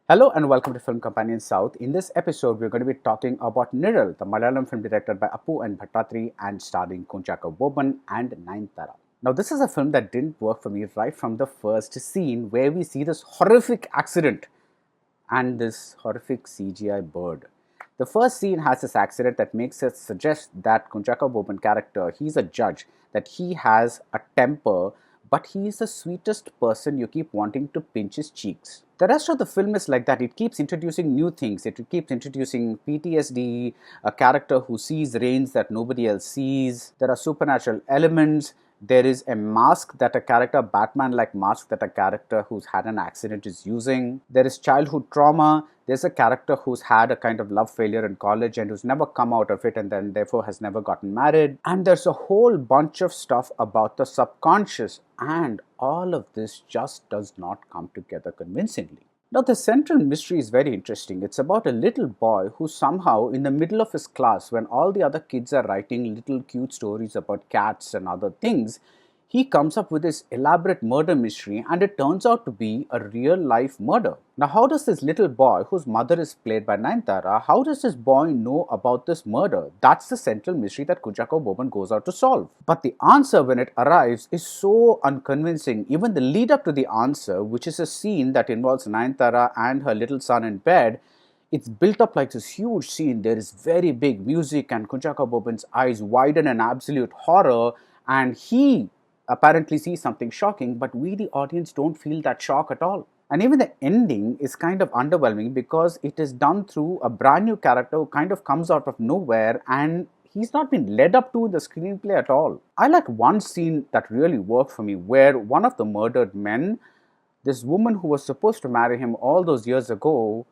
Hello and welcome to Film Companion South. In this episode, we're going to be talking about Nizhal, the Malayalam film directed by Appu N Bhattathiri and starring Kunchacko Boban and Nayanthara. Now, this is a film that didn't work for me right from the first scene where we see this horrific accident and this horrific CGI bird. The first scene has this accident that makes us suggest that Kunchacko Boban character, he's a judge, that he has a temper, but he is the sweetest person you keep wanting to pinch his cheeks. The rest of the film is like that. It keeps introducing new things. It keeps introducing PTSD, a character who sees rains that nobody else sees. There are supernatural elements. There is a mask that a character, Batman-like mask that a character who's had an accident is using. There is childhood trauma. There's a character who's had a kind of love failure in college and who's never come out of it and then therefore has never gotten married. And there's a whole bunch of stuff about the subconscious, and all of this just does not come together convincingly. Now, the central mystery is very interesting. It's about a little boy who somehow, in the middle of his class, when all the other kids are writing little cute stories about cats and other things, he comes up with this elaborate murder mystery, and it turns out to be a real life murder. Now, how does this little boy, whose mother is played by Nayanthara, how does this boy know about this murder? That's the central mystery that Kunchacko Boban goes out to solve. But the answer, when it arrives, is so unconvincing. Even the lead up to the answer, which is a scene that involves Nayanthara and her little son in bed, it's built up like this huge scene. There is very big music and Kunchacko Boban's eyes widen in absolute horror, and he apparently sees something shocking, but we, the audience, don't feel that shock at all. And even the ending is kind of underwhelming because it is done through a brand new character who kind of comes out of nowhere and he's not been led up to in the screenplay at all. I like one scene that really worked for me where one of the murdered men, this woman who was supposed to marry him all those years ago,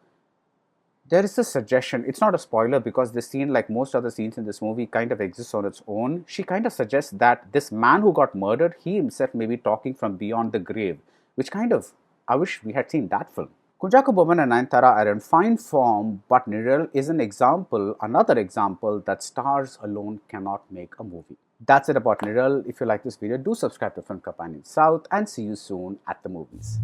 there is a suggestion. It's not a spoiler because this scene, like most other scenes in this movie, kind of exists on its own. She kind of suggests that this man who got murdered, he himself may be talking from beyond the grave, which kind of, I wish we had seen that film. Kunchacko Boban and Nayanthara are in fine form, but Nizhal is an example, another example that stars alone cannot make a movie. That's it about Nizhal. If you like this video, do subscribe to Film Companion South and see you soon at the movies.